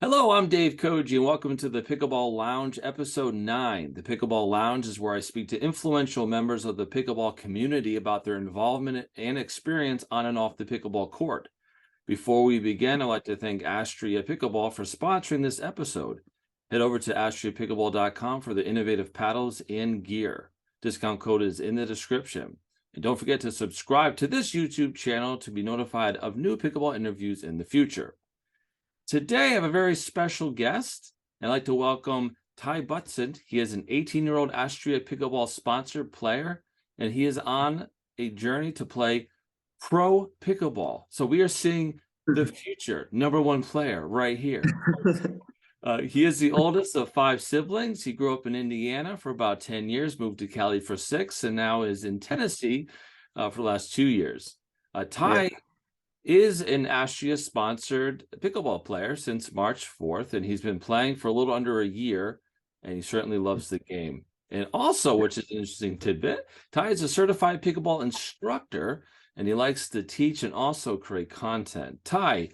Hello, I'm Dave Koji, and welcome to the Pickleball Lounge, episode 9. The Pickleball Lounge is where I speak to influential members of the pickleball community about their involvement and experience on and off the pickleball court. Before we begin, I'd like to thank Astria Pickleball for sponsoring this episode. Head over to astriapickleball.com for the innovative paddles and gear. Discount code is in the description. And don't forget to subscribe to this YouTube channel to be notified of new pickleball interviews in the future. Today, I have a very special guest. I'd like to welcome Ty Butson. He is an 18-year-old Astria Pickleball sponsored player, and he is on a journey to play pro pickleball. So we are seeing the future #1 player right here. He is the oldest of 5 siblings. He grew up in Indiana for about 10 years, moved to Cali for 6, and now is in Tennessee for the last 2 years. Ty is an Astria-sponsored pickleball player since March 4th, and he's been playing for a little under a year, and he certainly loves the game. And also, which is an interesting tidbit, Ty is a certified pickleball instructor, and he likes to teach and also create content. Ty,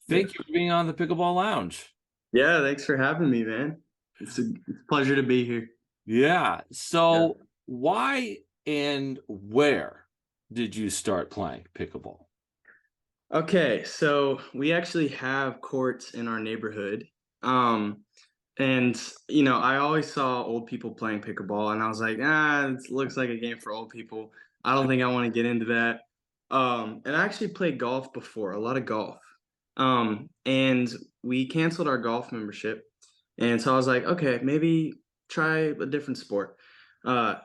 thank you for being on the Pickleball Lounge. Yeah, thanks for having me, man. It's a pleasure to be here. Yeah. So why and where did you start playing pickleball? Okay, so we actually have courts in our neighborhood. And I always saw old people playing pickleball, and I was like, it looks like a game for old people. I don't think I want to get into that. And I actually played golf before, a lot of golf. And we canceled our golf membership. And so I was like, okay, maybe try a different sport.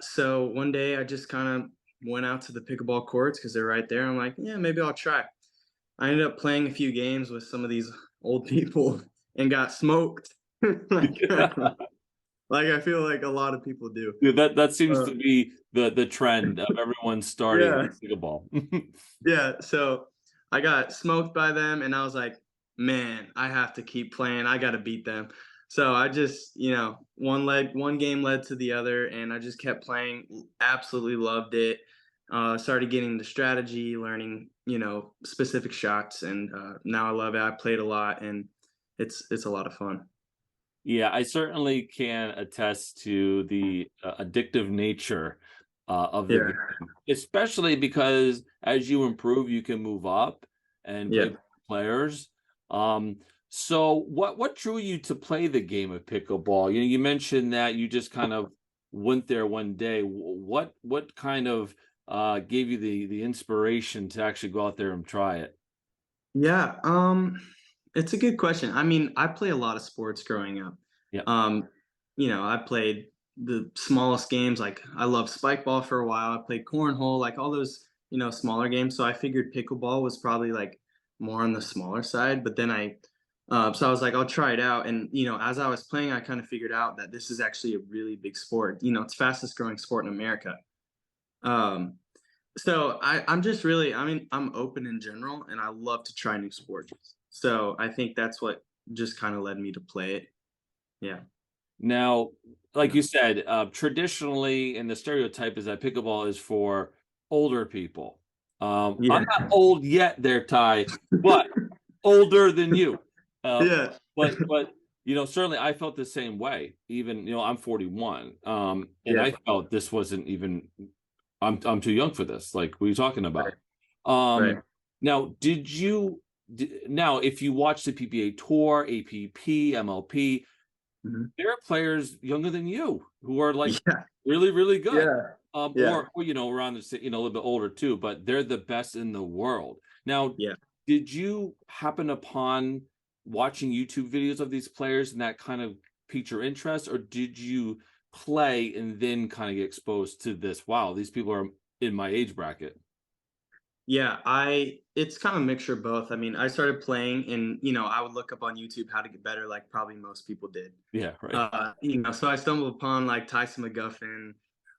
So one day I just kind of went out to the pickleball courts because they're right there. I'm like, yeah, maybe I'll try. I ended up playing a few games with some of these old people and got smoked. like, like I feel like a lot of people do. Yeah, that seems to be the trend of everyone starting Yeah, pickleball. yeah. So I got smoked by them, and I was like, man, I have to keep playing. I got to beat them. So I just, one game led to the other, and I just kept playing. Absolutely loved it. Started getting the strategy, learning, specific shots, and now I love it. I played a lot, and it's a lot of fun. Yeah, I certainly can attest to the addictive nature of the Yeah, game, especially because as you improve, you can move up and play yeah. with players. So what drew you to play the game of pickleball? You mentioned that you just kind of went there one day. What kind of gave you the inspiration to actually go out there and try it? Yeah, it's a good question. I mean, I play a lot of sports growing up. Yeah. Um, I played the smallest games, like I loved spike ball for a while. I played cornhole, like all those, smaller games. So I figured pickleball was probably like more on the smaller side. But then so I was like, I'll try it out. And as I was playing, I kind of figured out that this is actually a really big sport. It's fastest growing sport in America. Um, so I'm just really, I mean, I'm open in general, and I love to try new sports. So I think that's what just kind of led me to play it. Yeah. Now, like you said, traditionally, and the stereotype is that pickleball is for older people. I'm Yeah. not old yet, there, Ty, but older than you. Uh, Yeah. but certainly I felt the same way. Even I'm 41, and Yeah. I felt this wasn't even. I'm too young for this. Like, what are you talking Right. about? Right. Now, now if you watch the PPA Tour, APP, MLP, Mhm. there are players younger than you who are like Yeah. really, really good. Yeah. Yeah. Or around the a little bit older too, but they're the best in the world. Now, Yeah. did you happen upon watching YouTube videos of these players and that kind of piqued your interest, or did you play and then kind of get exposed to this? Wow, these people are in my age bracket. Yeah, it's kind of a mixture of both. I mean, I started playing, and I would look up on YouTube how to get better, like probably most people did. Yeah, right. So I stumbled upon like Tyson McGuffin,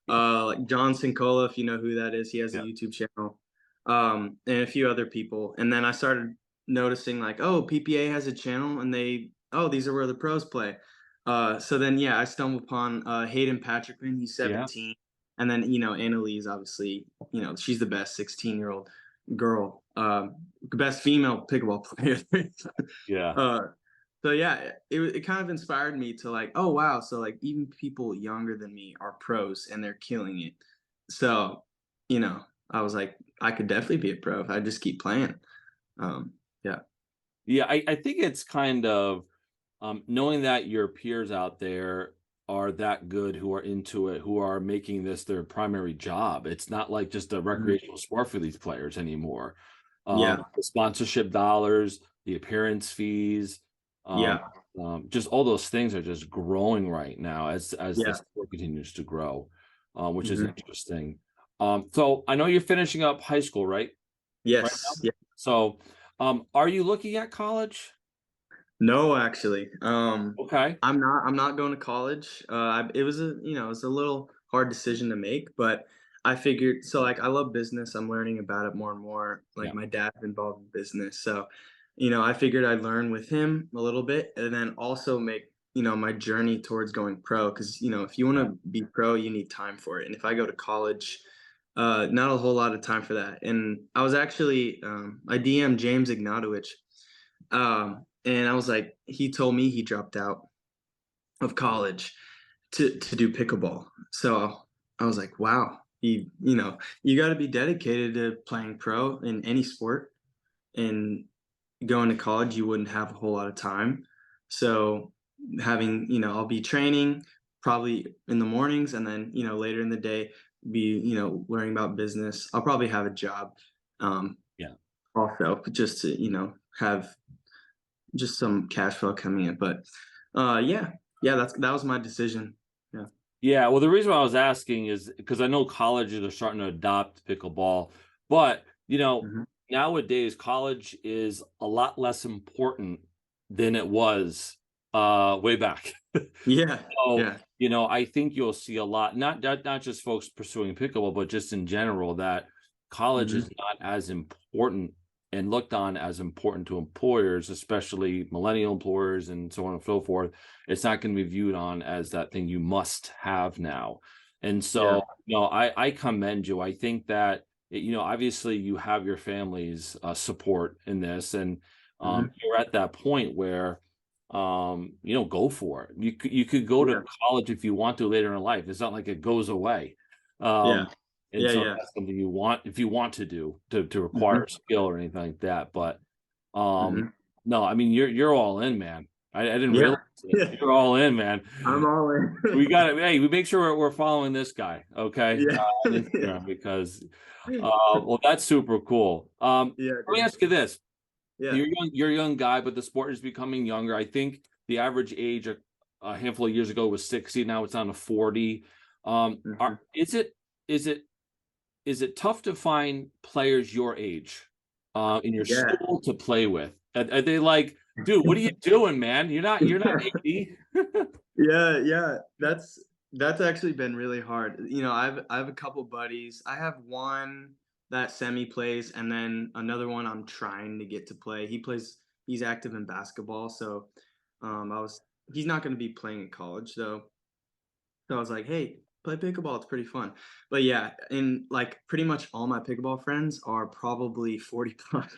like John Sincola, if you know who that is. He has a Yeah. YouTube channel, and a few other people. And then I started noticing like, oh, PPA has a channel, and these are where the pros play. So then yeah, I stumbled upon Hayden Patrickman. He's Yeah. 17, and then Annalise, obviously, she's the best 16-year-old girl, best female pickleball player. Yeah. uh, So yeah, it kind of inspired me to like, oh wow, so like even people younger than me are pros and they're killing it. So, I was like, I could definitely be a pro if I just keep playing. Um, yeah. Yeah, I think it's kind of knowing that your peers out there are that good, who are into it, who are making this their primary job. It's not like just a Mhm. recreational sport for these players anymore. Yeah. The sponsorship dollars, the appearance fees, um, Yeah. just all those things are just growing right now as the Yeah. sport continues to grow, which is Mhm. interesting. So I know you're finishing up high school, right? Right Yes. now. Yeah. So, are you looking at college? No, actually. Okay. I'm not going to college. It was it was a little hard decision to make, but I figured so like I love business. I'm learning about it more and more. Yeah. Like my dad's involved in business. So, I figured I'd learn with him a little bit and then also make, my journey towards going pro because, if you want Yeah. to be pro, you need time for it. And if I go to college, not a whole lot of time for that. And I was actually I DM'd James Ignatowicz, and I was like, he told me he dropped out of college to do pickleball. So I was like, wow, you got to be dedicated to playing pro in any sport. And going to college, you wouldn't have a whole lot of time. So I'll be training probably in the mornings, and then later in the day be learning about business. I'll probably have a job, um, Yeah. also just to have just some cash flow coming in. But yeah, yeah, that was my decision. Yeah. Yeah, well, the reason why I was asking is because I know colleges are starting to adopt pickleball, but Hmm. nowadays college is a lot less important than it was way back. Yeah. So, Yeah. I think you'll see a lot, not just folks pursuing pickleball, but just in general, that college Hmm. is not as important and looked on as important to employers, especially millennial employers and so on and so forth. It's not going to be viewed on as that thing you must have now. And Yeah. so, I commend you. I think that, obviously you have your family's support in this, and Hmm. you're at that point where go for it. You could go to Yeah. college if you want to later in life. It's not like it goes away. Yeah. Um, and Yeah. so Yeah. that's something you want if you want to do to require Hmm. a skill or anything like that. But um, Hmm. no, I mean you're all in, man. I didn't Yeah. realize it. Yeah. You're all in, man. I'm all We in. got it. Hey, we make sure we're following this guy, okay, Yeah. on Instagram because well, that's super cool. Yeah, Let me dude. ask you this. Yeah. You're a young guy, but the sport is becoming younger. I think the average age a handful of years ago was 60. Now it's down to 40. Hmm. Is it is it tough to find players your age in your Yeah. school to play with? Are they like, dude, what are you doing, man? You're not 80. Yeah, yeah. That's actually been really hard. I have a couple buddies. I have one that semi plays, and then another one I'm trying to get to play. He's active in basketball, so I was he's not going to be playing in college though. So I was like, "Hey, play pickleball. It's pretty fun." But yeah, and like pretty much all my pickleball friends are probably 40 plus.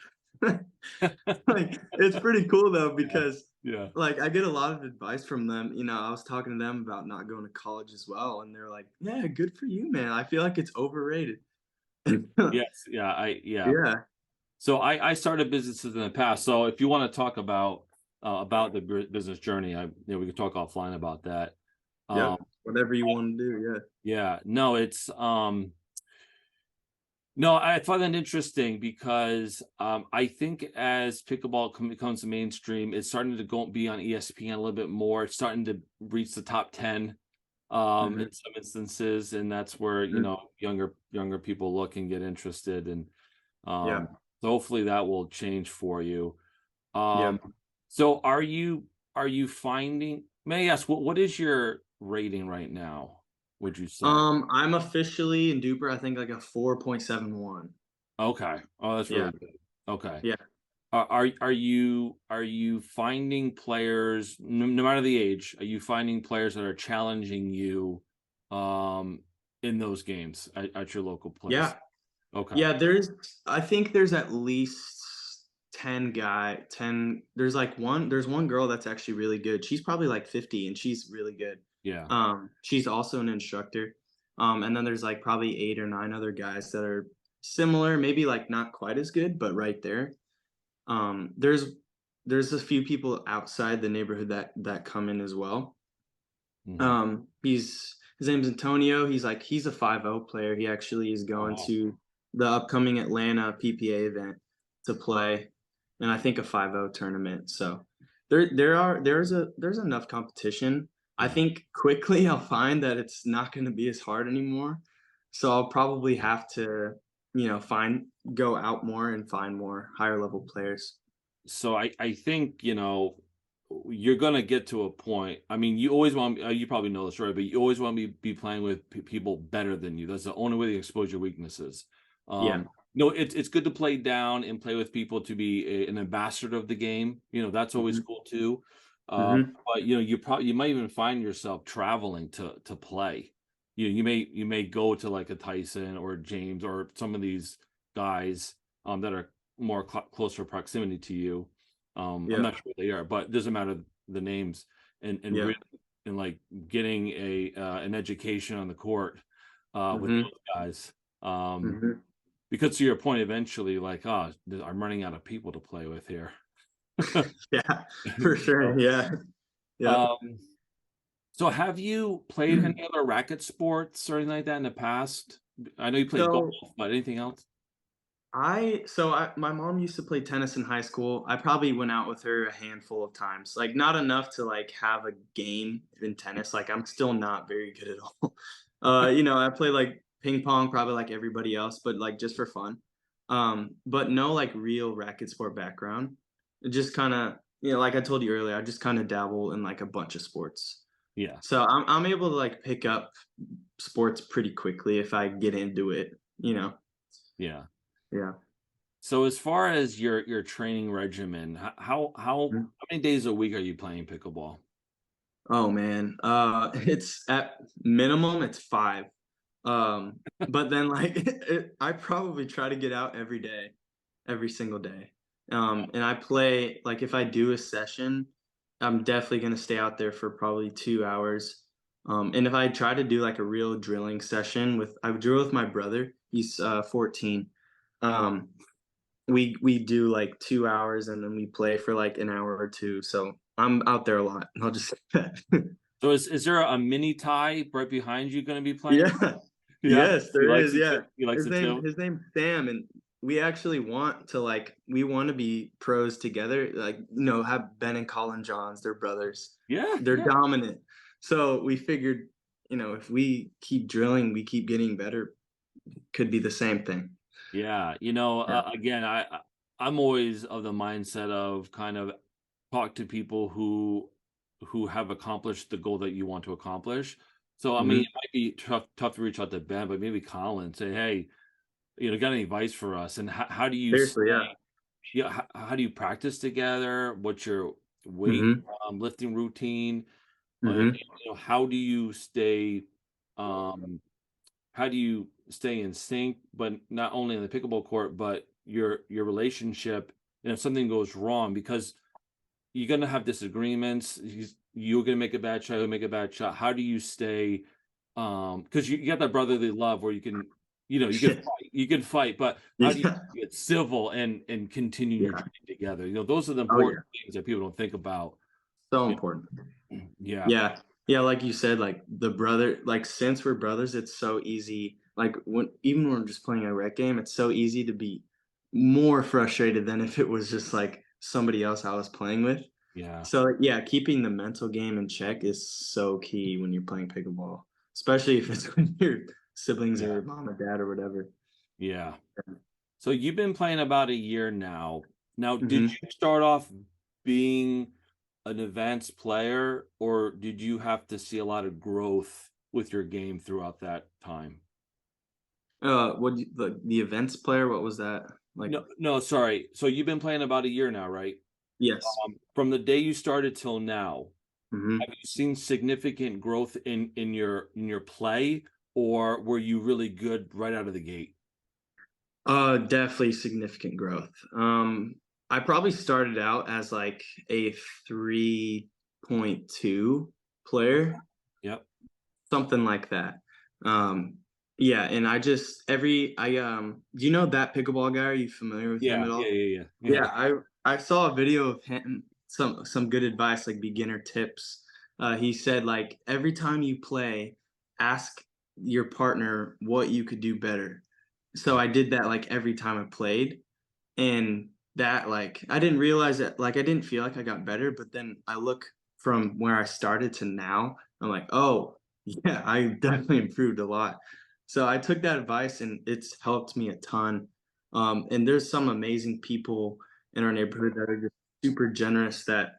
Like, it's pretty cool though Yeah, because, yeah. like, I get a lot of advice from them. I was talking to them about not going to college as well, and they're like, "Yeah, good for you, man. I feel like it's overrated." Yes, yeah, yeah. Yeah. So I started businesses in the past. So if you want to talk about the business journey, we could talk offline about that. Um, Yep. Whatever you want to do. Yeah. yeah, no, it's no, I find that interesting because I think as pickleball becomes mainstream, it's starting to go be on ESPN a little bit more. It's starting to reach the top 10 Hmm. in some instances, and that's where Hmm. younger people look and get interested, and Yeah. so hopefully that will change for you. Yeah. So are you finding? May I ask what is your rating right now? Would you say? I'm officially in Duper. I think like a 4.71. Okay. Oh, that's Yeah. really good. Okay. Yeah. Are you finding players, no matter the age, are you finding players that are challenging you um in those games at your local place? Yeah. Okay. Yeah. I think there's at least 10 there's one girl that's actually really good. She's probably like 50 and she's really good. Yeah. She's also an instructor. And then there's like probably 8 or 9 other guys that are similar, maybe like not quite as good, but right there. Um, there's there's a few people outside the neighborhood that come in as well. Mhm. He's his name's Antonio. He's a 5-0 player. He actually is Oh, going wow. to the upcoming Atlanta PPA event to play, and I think a 5-0 tournament. So there's enough competition. I Yeah. think quickly I'll find that it's not going to be as hard anymore. So I'll probably have to, find go out more and find more higher level players. So I think, you're gonna get to a point. I mean, you always want you probably know this, right? But you always want to be playing with people better than you. That's the only way to expose your weaknesses. Yeah. No, it's good to play down and play with people to be an ambassador of the game. That's always Hmm. cool too. Hmm. But you might even find yourself traveling to play. You may go to like a Tyson or a James or some of these guys that are more closer proximity to you. I'm Yeah. not sure what they are, but it doesn't matter the names and Yeah. really and like getting an education on the court with Hmm. those guys. Um, Hmm. because to your point, eventually, like, I'm running out of people to play with here. Yeah, for sure. So, Yeah. Yep. um, so have you played any other racket sports or anything like that in the past? I know you played golf, So but anything else? my mom used to play tennis in high school. I probably went out with her a handful of times. Like not enough to like have a game in tennis. Like I'm still not very good at all. I play like ping pong probably like everybody else, but like just for fun. But no like real racket sport background. It just kind of, like I told you earlier, I just kind of dabble in like a bunch of sports. Yeah, So I'm able to like pick up sports pretty quickly if I get into it. yeah. Yeah. So as far as your training regimen, Mhm. how many days a week are you playing pickleball? Oh man, it's at minimum it's 5. But then like I probably try to get out every day, every single day. And I play like if I do a session, I'm definitely gonna stay out there for probably 2 hours. And if I try to do like a real drilling session I drill with my brother. He's 14. Um, we do like 2 hours and then we play for like an hour or two. So I'm out there a lot. I'll just say that. So is there a mini tie right behind you going to be playing? Yeah. Yeah, Yes, he there likes is. it Yeah. too. He likes His it name too. his name's Sam, and we want to be pros together. Like, have Ben and Colin Johns, they're brothers. Yeah, They're yeah, dominant. So we figured, if we keep drilling, we keep getting better, could be the same thing. yeah. Yeah. Again, I'm always of the mindset of kind of talk to people who have accomplished the goal that you want to accomplish. So I mean, Hmm. it might be tough to reach out to Ben, but maybe Colin say, hey, got any advice for us? And how do you Seriously, yeah. yeah, how do you practice together? What's your weight Hmm. lifting routine? Hmm. How do you stay um in sync, but not only in the pickleball court, but your relationship, and if something goes wrong, because you're gonna have disagreements, you're gonna make a bad shot, you'll make a bad shot. How do you stay because you got that brotherly love where you can fight, but how do you Yeah. get civil and continue your Yeah. journey together? Those are the Oh yeah. important things that people don't think about. So You important. Yeah. Yeah. Yeah, like you said, like the brother like since we're brothers, it's so easy. Like even when we're just playing a rec game, it's so easy to be more frustrated than if it was just like somebody else I was playing with. Yeah. So like, yeah, keeping the mental game in check is so key when you're playing pickleball, especially if it's when your siblings Yeah. or mom or dad or whatever. Yeah. So you've been playing about a year now. Now, did Hmm. you start off being an advanced player, or did you have to see a lot of growth with your game throughout that time? The events player? What was that? Like, No, no, sorry. So you've been playing about a year now, right? yes. From the day you started till now, have Hmm. you seen significant growth in your play, or were you really good right out of the gate? Definitely significant growth. I probably started out as like a 3.2 player, Yep. something like that. Um, yeah, and I just every do you know that pickleball guy? Are you familiar with him Yeah. at Yeah. all? Yeah. Yeah. Yeah. Yeah, I saw a video of him, some good advice, like beginner tips. He said like every time you play, ask your partner what you could do better. So Yeah. I did that like every time I played, and that like I didn't realize that like I didn't feel like I got better, but then I look from where I started to now, I'm like, oh yeah, I definitely improved a lot. So I took that advice and it's helped me a ton. And there's some amazing people in our neighborhood that are just super generous that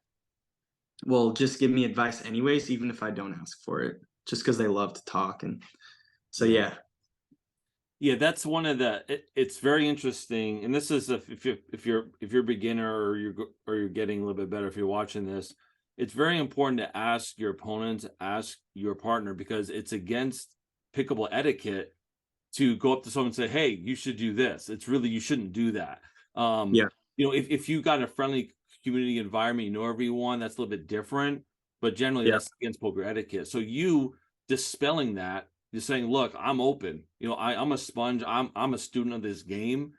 will just give me advice anyways, even if I don't ask for it, just because they love to talk. And so Yeah. yeah, Yeah, that's one of it's very interesting, and this is if you're a beginner or you're getting a little bit better if you're watching this, it's very important to ask your opponent, ask your partner because it's against pickleball etiquette to go up to someone and say, "Hey, you should do this." It's really you shouldn't do that. Um, yeah, if you got a friendly community environment, you know everyone, that's a little bit different, but generally yeah, that's against poker etiquette. So you dispelling that, you're saying, "Look, I'm open. I'm a sponge. I'm a student of this game.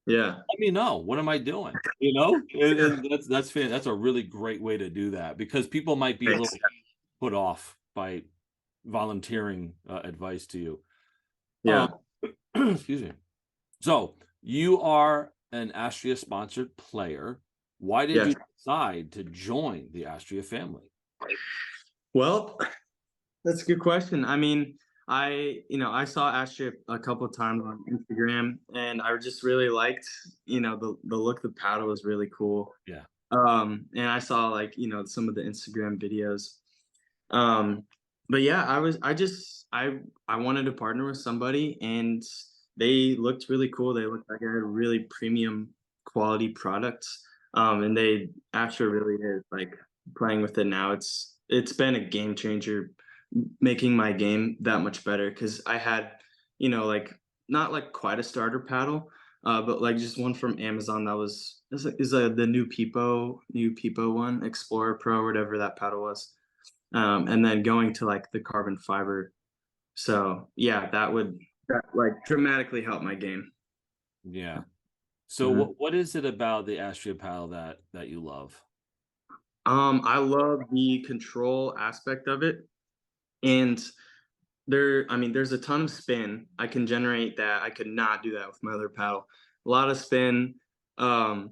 yeah, Let me know. What am I doing?" And, yeah. and that's a really great way to do that because people might be a Thanks. little put off by volunteering advice to you. Um, Yeah, excuse me. So you are an Astria sponsored player. Why did yeah. you decide to join the Astria family? Well, that's a good question. I mean, I saw Astrid a couple of times on Instagram, and I just really liked, the look of the paddle was really cool. Yeah. And I saw like, some of the Instagram videos. Um, but yeah, I wanted to partner with somebody, and they looked really cool. They looked like they had really premium quality products. And they actually really is like playing with it now. It's been a game changer, making my game that much better because I had, like not like quite a starter paddle, but like just one from Amazon that is the new Peepo one, Explorer Pro, whatever that paddle was, and then going to like the carbon fiber. So yeah, that like dramatically help my game. Yeah. So Mhm. what is it about the Astria paddle that you love? I love the control aspect of it, and I mean, there's a ton of spin. I can generate that. I could not do that with my other paddle. A lot of spin, um,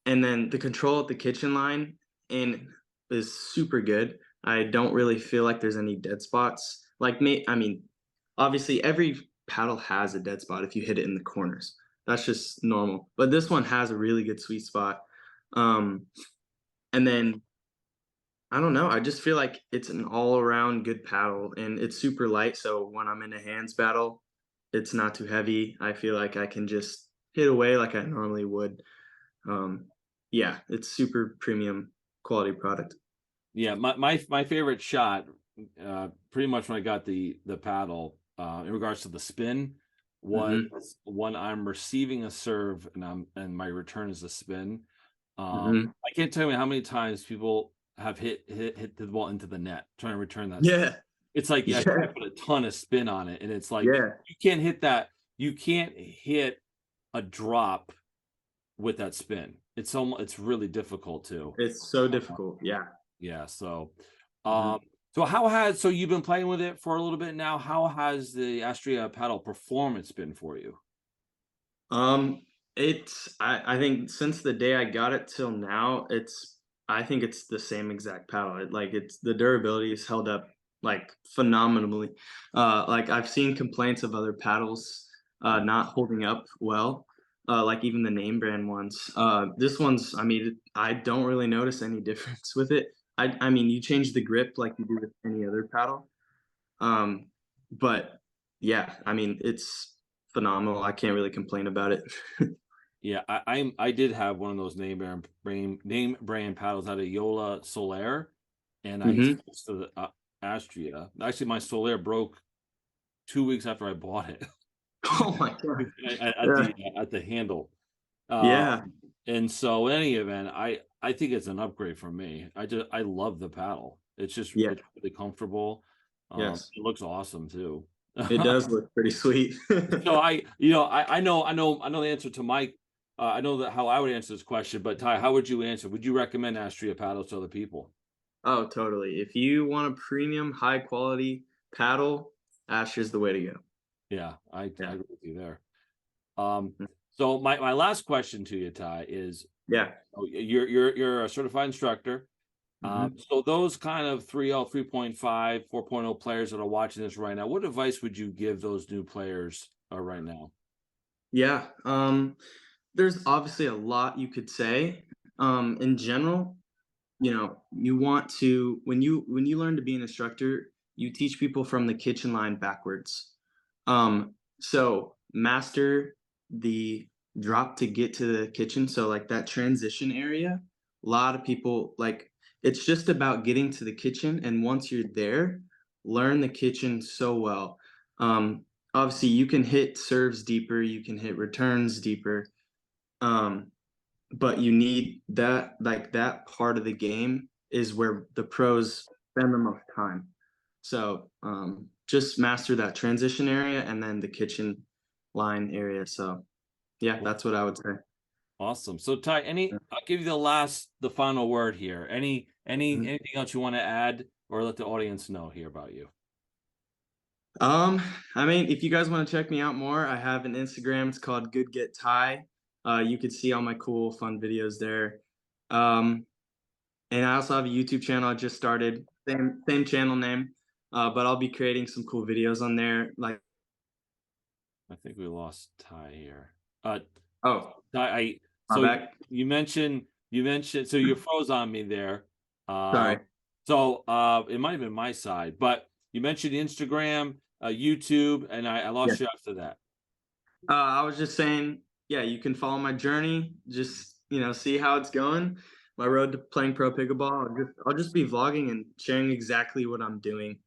and then the control at the kitchen line and is super good. I don't really feel like there's any dead spots. Like me, I mean, obviously every paddle has a dead spot if you hit it in the corners. That's just normal. But this one has a really good sweet spot. Um, and then I don't know. I just feel like it's an all around good paddle and it's super light. So when I'm in a hands battle, it's not too heavy. I feel like I can just hit away like I normally would. Um, yeah, it's super premium quality product. Yeah, my favorite shot, pretty much when I got the paddle, in regards to the spin, was Hmm. when I'm receiving a serve and my return is a spin. Hmm. I can't tell you how many times people have hit the ball into the net trying to return that spin. Yeah, It's like I try yeah, to put a ton of spin on it, and it's like yeah. you can't hit that. You can't hit a drop with that spin. It's really difficult to. It's so difficult. Yeah. Yeah. So, Mhm. um, so you've been playing with it for a little bit now. How has the Astria paddle performance been for you? Um, I think since the day I got it till now, I think it's the same exact paddle. It's the durability is held up like phenomenally. Like I've seen complaints of other paddles Yeah. not holding up well. Like even the name brand ones. This one's, I mean, I don't really notice any difference with it. I mean, you change the grip like you do with any other paddle. Um, but yeah, I mean, it's phenomenal. I can't really complain about it. Yeah, I did have one of those name brand paddles out of Yola Solaire, and I Hmm. switched to the Astria. Actually, my Solaire broke 2 weeks after I bought it Oh my god. at Yeah. the handle. Uh, Yeah. And so in any event, I think it's an upgrade for me. I love the paddle. Yeah. It's really comfortable. Yes. It looks awesome too. It does look pretty sweet. So I know the answer to my I know that how I would answer this question, but Ty, how would you answer? Would you recommend Astria paddles to other people? Oh, totally. If you want a premium, high quality paddle, Ash is the way to go. Yeah, I Yeah. agree with you there. Um, so my last question to you, Ty, is Yeah. you're a certified instructor. Mhm. So those kind of 3.0, 3.5, 4.0 players that are watching this right now, what advice would you give those new players right now? Yeah. There's obviously a lot you could say. In general, you want to when you learn to be an instructor, you teach people from the kitchen line backwards. So master the drop to get to the kitchen. So like that transition area, a lot of people like it's just about getting to the kitchen. And once you're there, learn the kitchen so well. Obviously you can hit serves deeper, you can hit returns deeper. Um, but you need that like that part of the game is where the pros spend the most time. So just master that transition area and then the kitchen line area. So yeah, that's what I would say. Awesome. So Ty, I'll give you the final word here. Mhm. Anything else you want to add or let the audience know here about you? Um, I mean, if you guys want to check me out more, I have an Instagram. It's called Good Get Thai. You could see all my cool, fun videos there. Um, and I also have a YouTube channel I just started, same channel name. But I'll be creating some cool videos on there. Like, I think we lost Ty here. oh, Ty, my so back. you mentioned so you froze on me there. Uh, Sorry. it might have been my side, but you mentioned Instagram, YouTube, and I Yeah. lost you after that. I was just saying, yeah, you can follow my journey. Just see how it's going. My road to playing pro pickleball. I'll just be vlogging and sharing exactly what I'm doing,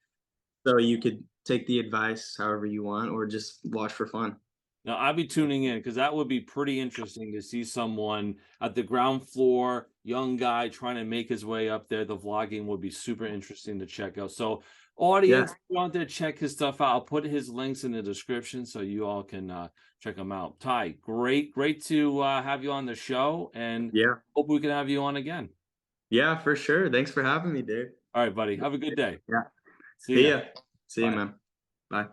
so you could take the advice however you want, or just watch for fun. Now, I'll be tuning in because that would be pretty interesting to see someone at the ground floor, young guy trying to make his way up there. The vlogging would be super interesting to check out. So, Yeah, audience, go out there, check his stuff out. I'll put his links in the description so you all can check them out. Ty, great to have you on the show, and yeah, hope we can have you on again. yeah, for sure. Thanks for having me, dude. All right, buddy. Have a good day. Yeah. See See ya. ya. See ya, Bye. man. Bye.